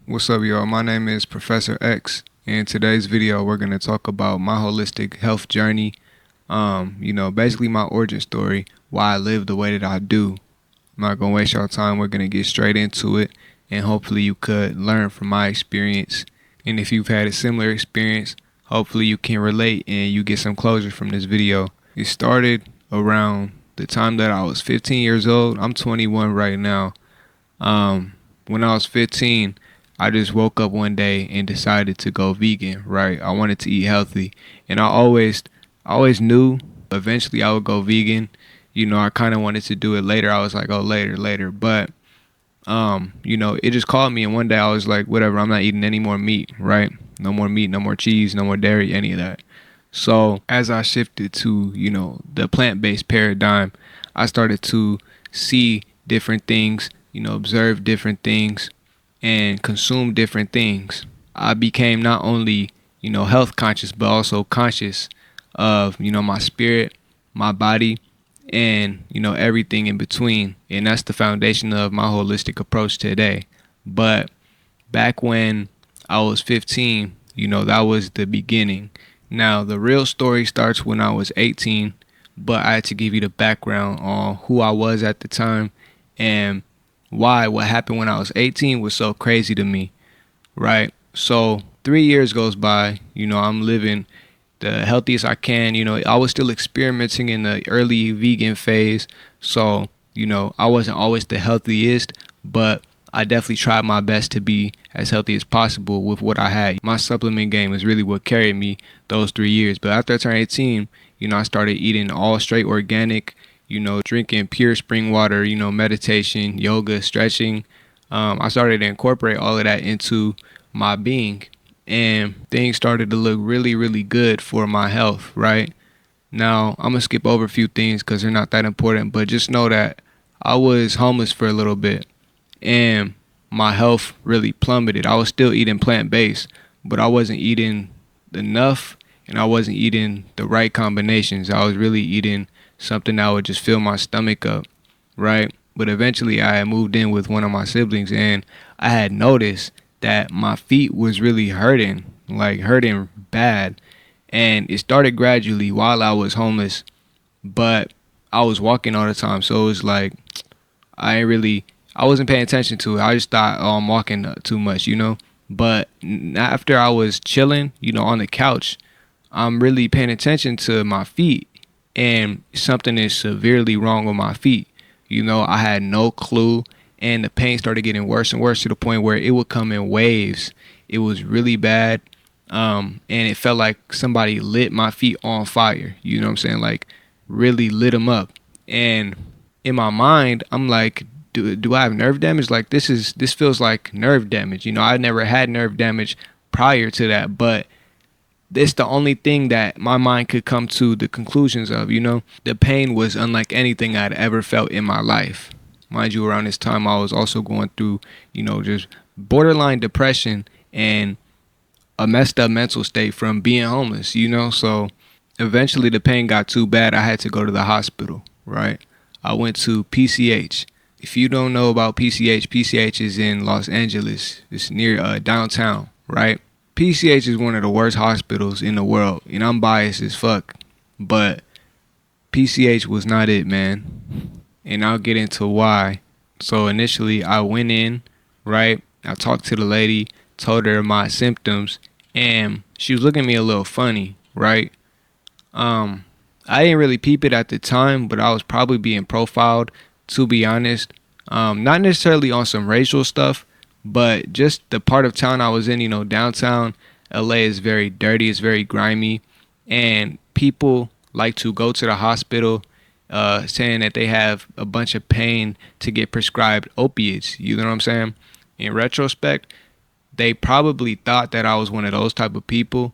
What's up, y'all? My name is Professor X. In today's video, we're going to talk about my holistic health journey. Basically my origin story, why I live the way that I do. I'm not going to waste y'all time. We're going to get straight into it, and hopefully you could learn from my experience. And if you've had a similar experience, hopefully you can relate and you get some closure from this video. It started around the time that I was 15 years old. I'm 21 right now. When I was 15, I just woke up one day and decided to go vegan, right? I wanted to eat healthy. And I always knew eventually I would go vegan. I kind of wanted to do it later. I was like, oh, later. But, it just called me. And one day I was like, whatever, I'm not eating any more meat, right? No more meat, no more cheese, no more dairy, any of that. So as I shifted to, the plant-based paradigm, I started to see different things, observe different things and consume different things. I became not only, health conscious, but also conscious of, my spirit, my body, and, everything in between. And that's the foundation of my holistic approach today. But back when I was 15, that was the beginning. Now, the real story starts when I was 18, but I had to give you the background on who I was at the time and why what happened when I was 18 was so crazy to me, right? So 3 years goes by, I'm living the healthiest I can. I was still experimenting in the early vegan phase. So, I wasn't always the healthiest, but I definitely tried my best to be as healthy as possible with what I had. My supplement game is really what carried me those 3 years. But after I turned 18, I started eating all straight organic, drinking pure spring water, meditation, yoga, stretching. I started to incorporate all of that into my being, and things started to look really, really good for my health, right? Now, I'm going to skip over a few things because they're not that important, but just know that I was homeless for a little bit and my health really plummeted. I was still eating plant-based, but I wasn't eating enough and I wasn't eating the right combinations. I was really eating something that would just fill my stomach up, right? But eventually I had moved in with one of my siblings and I had noticed that my feet was really hurting, like hurting bad. And it started gradually while I was homeless, but I was walking all the time. So it was like, I wasn't paying attention to it. I just thought, oh, I'm walking too much. But after I was chilling, on the couch, I'm really paying attention to my feet, and something is severely wrong with my feet. I had no clue, and the pain started getting worse and worse to the point where it would come in waves. It was really bad, and it felt like somebody lit my feet on fire. You know what I'm saying? Like, really lit them up. And in my mind, I'm like, do I have nerve damage? Like, this feels like nerve damage. I never had nerve damage prior to that, but it's the only thing that my mind could come to the conclusions of. The pain was unlike anything I'd ever felt in my life. Mind you, around this time I was also going through, just borderline depression and a messed up mental state from being homeless. So eventually the pain got too bad. I had to go to the hospital, right? I went to PCH. If you don't know about PCH, PCH is in Los Angeles. It's near downtown, right? PCH is one of the worst hospitals in the world, and I'm biased as fuck, but PCH was not it, man. And I'll get into why. So initially I went in, right? I talked to the lady, told her my symptoms, and she was looking at me a little funny, right? I didn't really peep it at the time, but I was probably being profiled, to be honest. Not necessarily on some racial stuff, but just the part of town I was in, downtown LA is very dirty, it's very grimy, and people like to go to the hospital saying that they have a bunch of pain to get prescribed opiates. You know what I'm saying? In retrospect, they probably thought that I was one of those type of people,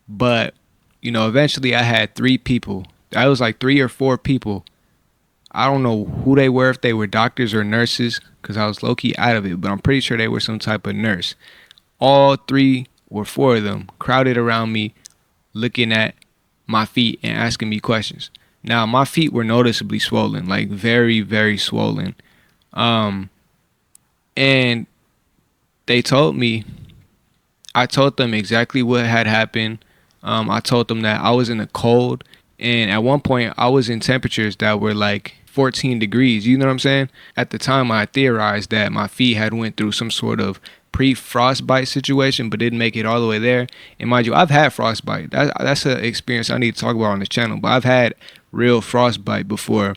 but eventually I had three people. I was like three or four people. I don't know who they were, if they were doctors or nurses, because I was low-key out of it, but I'm pretty sure they were some type of nurse. All three or four of them crowded around me, looking at my feet and asking me questions. Now, my feet were noticeably swollen, like very, very swollen. And They told me, I told them exactly what had happened. I told them that I was in the cold, and at one point I was in temperatures that were like 14 degrees. You know what I'm saying? At the time, I theorized that my feet had went through some sort of pre-frostbite situation, but didn't make it all the way there. And mind you, I've had frostbite. That's an experience I need to talk about on this channel. But I've had real frostbite before,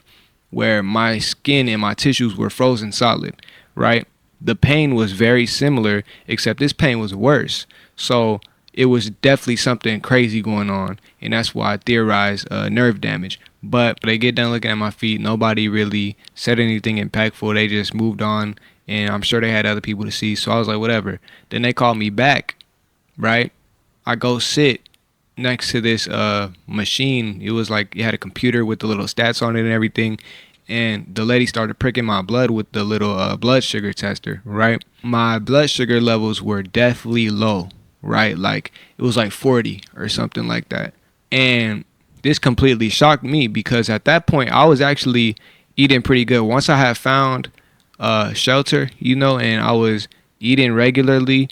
where my skin and my tissues were frozen solid, right? The pain was very similar, except this pain was worse. So it was definitely something crazy going on, and that's why I theorized nerve damage. But they get done looking at my feet. Nobody really said anything impactful. They just moved on, and I'm sure they had other people to see. So I was like, whatever. Then they called me back, right? I go sit next to this machine. It was like it had a computer with the little stats on it and everything. And the lady started pricking my blood with the little blood sugar tester, right? My blood sugar levels were deathly low, right? Like it was like 40 or something like that. And this completely shocked me because at that point I was actually eating pretty good. Once I had found shelter, and I was eating regularly,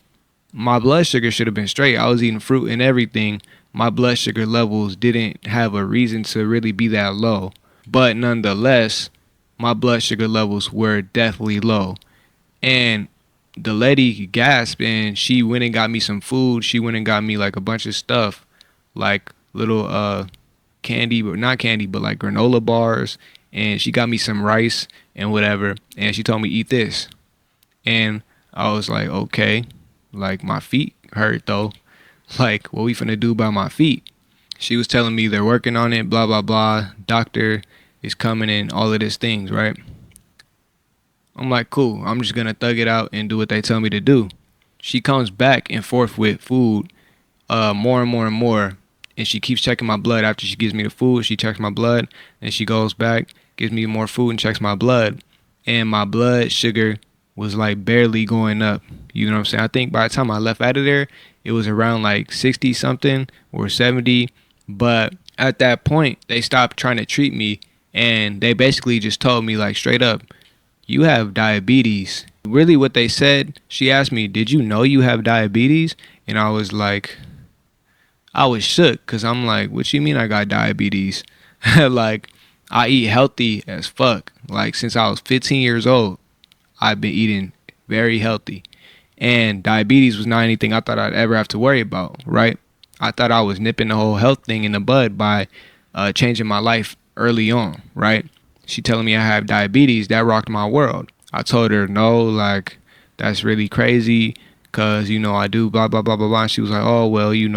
my blood sugar should have been straight. I was eating fruit and everything. My blood sugar levels didn't have a reason to really be that low. But nonetheless, my blood sugar levels were definitely low. And the lady gasped and she went and got me some food. She went and got me like a bunch of stuff, like little candy, but not candy, but like granola bars. And she got me some rice and whatever. And she told me, eat this. And I was like, okay. Like my feet hurt though. Like, what we finna do about my feet? She was telling me they're working on it, blah, blah, blah. Doctor is coming and all of these things, right? I'm like, cool. I'm just going to thug it out and do what they tell me to do. She comes back and forth with food more and more and more. And she keeps checking my blood after she gives me the food. She checks my blood and she goes back, gives me more food and checks my blood. And my blood sugar was like barely going up. You know what I'm saying? I think by the time I left out of there, it was around like 60 something or 70. But at that point, they stopped trying to treat me and they basically just told me like straight up, you have diabetes. Really what they said, she asked me, did you know you have diabetes? And I was like, I was shook because I'm like, what you mean I got diabetes? Like, I eat healthy as fuck. Like, since I was 15 years old, I've been eating very healthy. And diabetes was not anything I thought I'd ever have to worry about, right? I thought I was nipping the whole health thing in the bud by changing my life early on, right? She telling me I have diabetes, that rocked my world. I told her, no, like, that's really crazy because, I do blah, blah, blah, blah, blah. And she was like, oh, well, you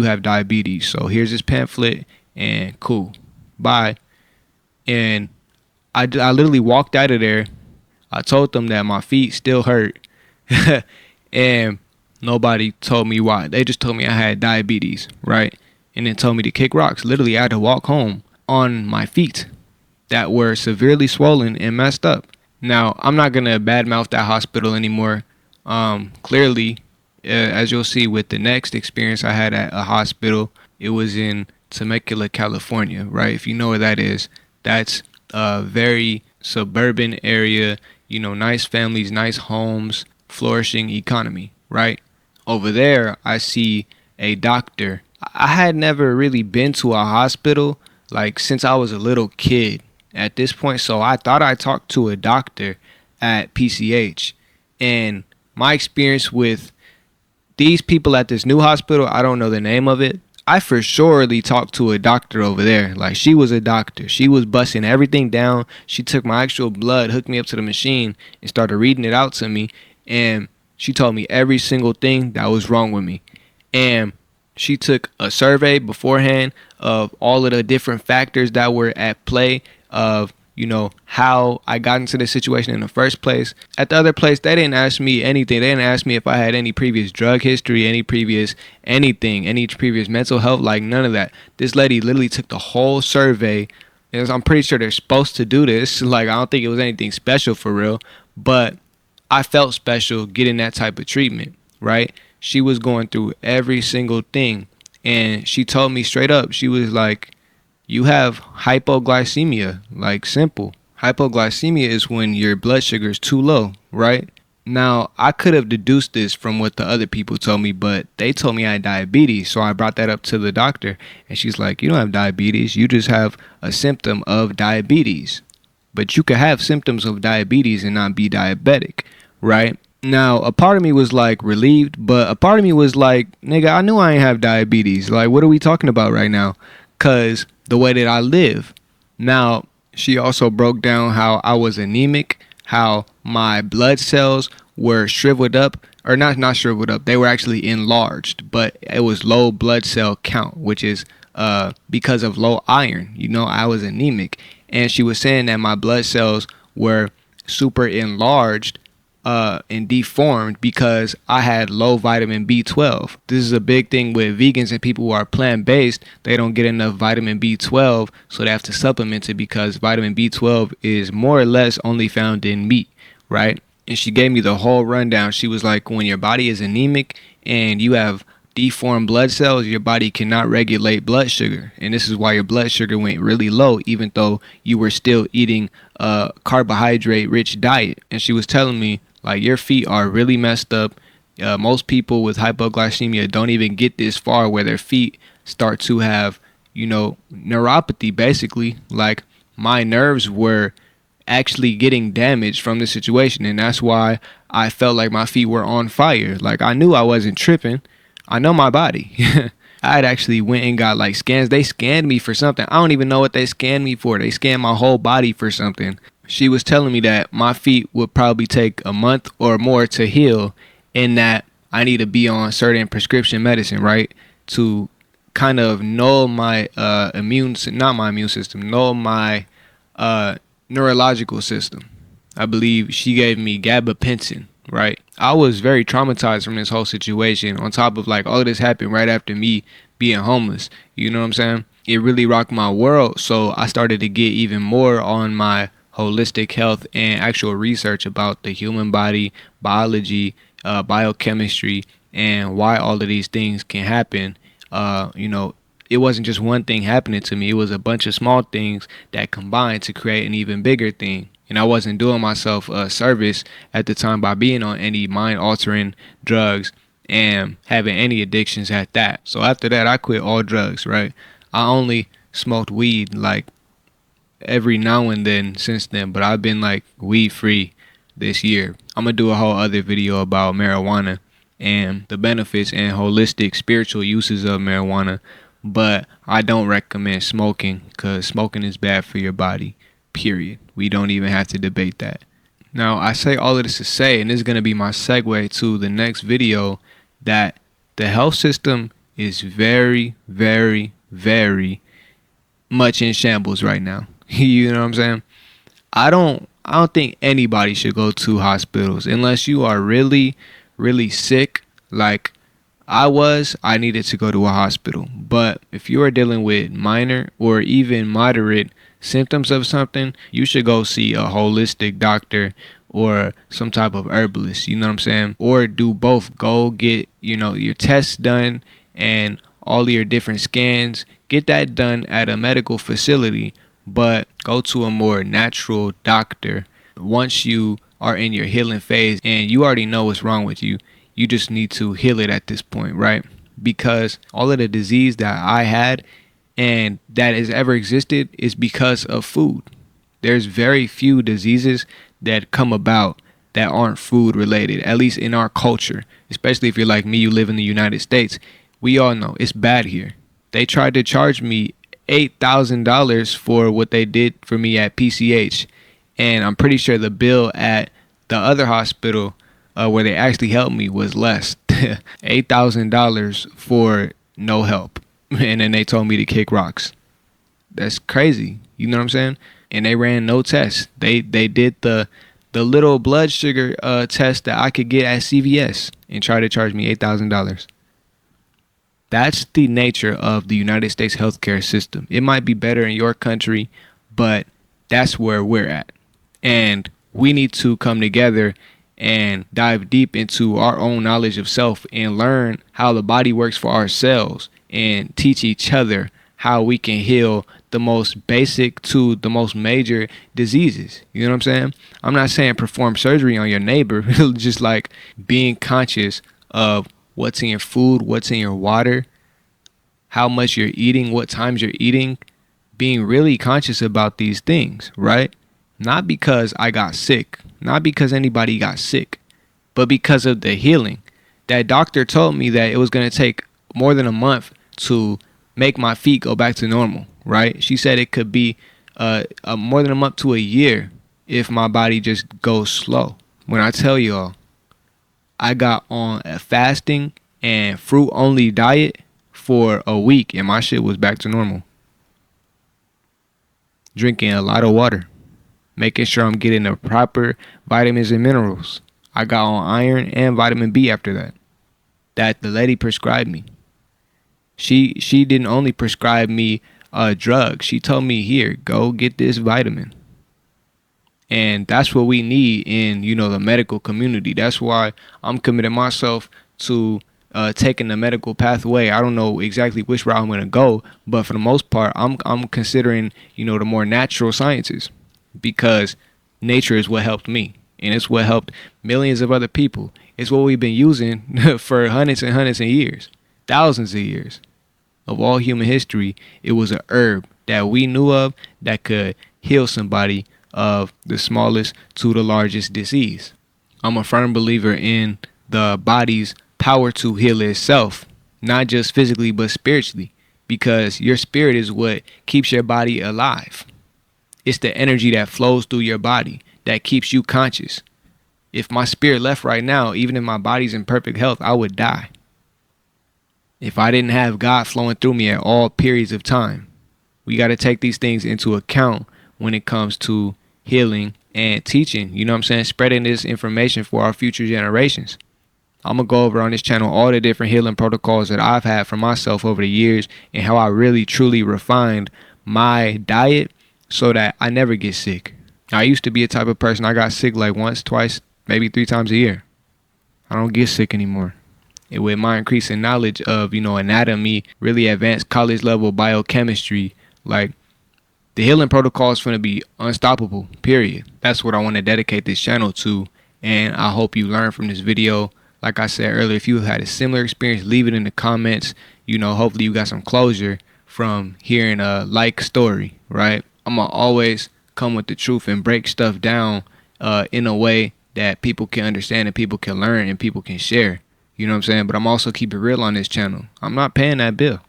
have diabetes. So here's this pamphlet and cool. Bye. And I literally walked out of there. I told them that my feet still hurt. And nobody told me why. They just told me I had diabetes, right? And then told me to kick rocks. Literally, I had to walk home on my feet that were severely swollen and messed up. Now, I'm not going to badmouth that hospital anymore. Clearly, as you'll see with the next experience I had at a hospital, it was in Temecula, California, right? If you know where that is, that's a very suburban area, nice families, nice homes, flourishing economy, right? Over there, I see a doctor. I had never really been to a hospital like since I was a little kid at this point, so I thought I talked to a doctor at PCH. And my experience with these people at this new hospital, I don't know the name of it. I for surely talked to a doctor over there. Like, she was a doctor. She was busting everything down. She took my actual blood, hooked me up to the machine, and started reading it out to me. And she told me every single thing that was wrong with me. And she took a survey beforehand of all of the different factors that were at play of, how I got into this situation in the first place. At the other place, they didn't ask me anything. They didn't ask me if I had any previous drug history, any previous anything, any previous mental health, like none of that. This lady literally took the whole survey. And I'm pretty sure they're supposed to do this. Like, I don't think it was anything special for real, but I felt special getting that type of treatment, right? She was going through every single thing. And she told me straight up, she was like, you have hypoglycemia, like simple. Hypoglycemia is when your blood sugar is too low, right? Now, I could have deduced this from what the other people told me, but they told me I had diabetes. So I brought that up to the doctor, and she's like, "You don't have diabetes. You just have a symptom of diabetes. But you could have symptoms of diabetes and not be diabetic, right?" Now, a part of me was like relieved, but a part of me was like, nigga, I knew I ain't have diabetes. Like, what are we talking about right now? Because the way that I live. Now, she also broke down how I was anemic, how my blood cells were shriveled up, or not shriveled up, they were actually enlarged, but it was low blood cell count, which is because of low iron. I was anemic. And she was saying that my blood cells were super enlarged and deformed because I had low vitamin B12. This is a big thing with vegans and people who are plant-based. They don't get enough vitamin B12, so they have to supplement it because vitamin B12 is more or less only found in meat, right? And she gave me the whole rundown. She was like, when your body is anemic and you have deformed blood cells, your body cannot regulate blood sugar, and this is why your blood sugar went really low even though you were still eating a carbohydrate rich diet. And she was telling me, like, your feet are really messed up. Most people with hypoglycemia don't even get this far where their feet start to have neuropathy, basically. Like, my nerves were actually getting damaged from the situation, and that's why I felt like my feet were on fire. Like, I knew I wasn't tripping. I know my body. I had actually went and got like scans. They scanned me for something. I don't even know what they scanned me for. They scanned my whole body for something. She was telling me that my feet would probably take a month or more to heal, and that I need to be on certain prescription medicine, right, to kind of null my not my immune system, null my neurological system. I believe she gave me gabapentin, right? I was very traumatized from this whole situation, on top of like all of this happened right after me being homeless. You know what I'm saying? It really rocked my world, so I started to get even more on my holistic health and actual research about the human body, biology, biochemistry, and why all of these things can happen. It wasn't just one thing happening to me. It was a bunch of small things that combined to create an even bigger thing. And I wasn't doing myself a service at the time by being on any mind-altering drugs and having any addictions at that. So after that, I quit all drugs, right? I only smoked weed like every now and then since then, but I've been like weed free this year. I'm gonna do a whole other video about marijuana and the benefits and holistic spiritual uses of marijuana, but I don't recommend smoking because smoking is bad for your body, period. We don't even have to debate that. Now, I say all of this to say, and this is going to be my segue to the next video, that the health system is very, very, very much in shambles right now. You know what I'm saying? I don't think anybody should go to hospitals unless you are really, really sick. Like I needed to go to a hospital. But if you are dealing with minor or even moderate symptoms of something, you should go see a holistic doctor or some type of herbalist, you know what I'm saying? Or do both. Go get, your tests done and all of your different scans. Get that done at a medical facility, but go to a more natural doctor once you are in your healing phase and you already know what's wrong with you. You just need to heal it at this point, right? Because all of the disease that I had and that has ever existed is because of food. There's very few diseases that come about that aren't food related, at least in our culture. Especially if you're like me, you live in the United States. We all know it's bad here. They tried to charge me $8,000 for what they did for me at PCH. And I'm pretty sure the bill at the other hospital where they actually helped me was less. $8,000 for no help. And then they told me to kick rocks. That's crazy. You know what I'm saying? And they ran no tests. They did the little blood sugar test that I could get at CVS and tried to charge me $8,000. That's the nature of the United States healthcare system. It might be better in your country, but that's where we're at. And we need to come together and dive deep into our own knowledge of self and learn how the body works for ourselves and teach each other how we can heal the most basic to the most major diseases. You know what I'm saying? I'm not saying perform surgery on your neighbor, just like being conscious of what's in your food, what's in your water, how much you're eating, what times you're eating, being really conscious about these things, right? Not because I got sick, not because anybody got sick, but because of the healing. That doctor told me that it was going to take more than a month to make my feet go back to normal, right? She said it could be more than a month to a year if my body just goes slow. When I tell y'all, I got on a fasting and fruit only diet for a week and my shit was back to normal. Drinking a lot of water, making sure I'm getting the proper vitamins and minerals. I got on iron and vitamin B after that the lady prescribed me. She didn't only prescribe me a drug. She told me, here, go get this vitamin. And that's what we need in, the medical community. That's why I'm committing myself to taking the medical pathway. I don't know exactly which route I'm going to go, but for the most part, I'm considering, the more natural sciences, because nature is what helped me. And it's what helped millions of other people. It's what we've been using for hundreds and hundreds of years, thousands of years of all human history. It was a herb that we knew of that could heal somebody of the smallest to the largest disease. I'm a firm believer in the body's power to heal itself, not just physically, but spiritually, because your spirit is what keeps your body alive. It's the energy that flows through your body that keeps you conscious. If my spirit left right now, even if my body's in perfect health, I would die. If I didn't have God flowing through me at all periods of time. We got to take these things into account when it comes to healing and teaching, spreading this information for our future generations. I'm going to go over on this channel all the different healing protocols that I've had for myself over the years and how I really truly refined my diet so that I never get sick. I used to be a type of person, I got sick like once, twice, maybe 3 times a year. I don't get sick anymore. And with my increasing knowledge of, anatomy, really advanced college level biochemistry, like the healing protocol is going to be unstoppable, period. That's what I want to dedicate this channel to. And I hope you learn from this video. Like I said earlier, if you had a similar experience, leave it in the comments. Hopefully you got some closure from hearing a like story, right? I'm going to always come with the truth and break stuff down in a way that people can understand and people can learn and people can share. You know what I'm saying? But I'm also keeping it real on this channel. I'm not paying that bill.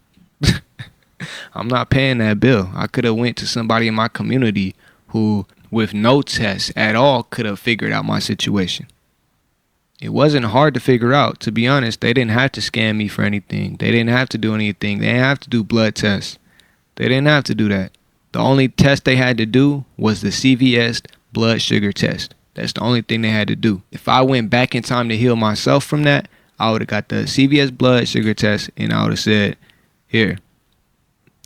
I'm not paying that bill. I could have went to somebody in my community who, with no tests at all, could have figured out my situation. It wasn't hard to figure out. To be honest, they didn't have to scan me for anything. They didn't have to do anything. They didn't have to do blood tests. They didn't have to do that. The only test they had to do was the CVS blood sugar test. That's the only thing they had to do. If I went back in time to heal myself from that, I would have got the CVS blood sugar test and I would have said, here,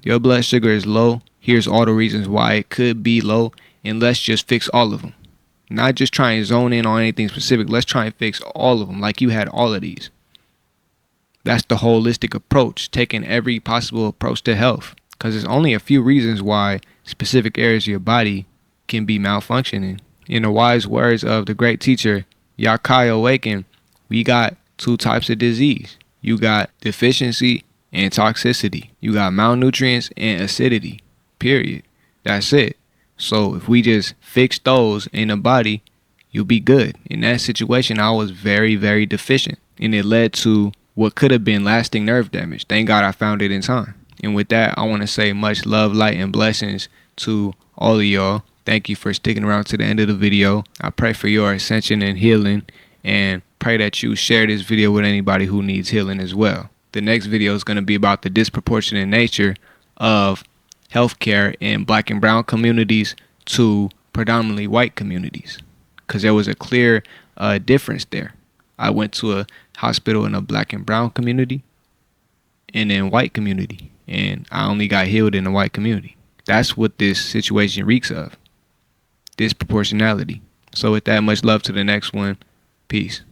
your blood sugar is low. Here's all the reasons why it could be low, and let's just fix all of them. Not just try and zone in on anything specific. Let's try and fix all of them like you had all of these. That's the holistic approach, taking every possible approach to health. Because there's only a few reasons why specific areas of your body can be malfunctioning. In the wise words of the great teacher, Yakai Awaken, we got 2 types of disease. You got deficiency and toxicity. You got malnutrients and acidity, period. That's it. So if we just fix those in the body, you'll be good. In that situation, I was very, very deficient. And it led to what could have been lasting nerve damage. Thank God I found it in time. And with that, I want to say much love, light, and blessings to all of y'all. Thank you for sticking around to the end of the video. I pray for your ascension and healing, and pray that you share this video with anybody who needs healing as well. The next video is going to be about the disproportionate nature of healthcare in Black and brown communities to predominantly white communities, because there was a clear difference there. I went to a hospital in a Black and brown community and then white community, and I only got healed in the white community. That's what this situation reeks of, disproportionality. So with that, much love to the next one. Peace.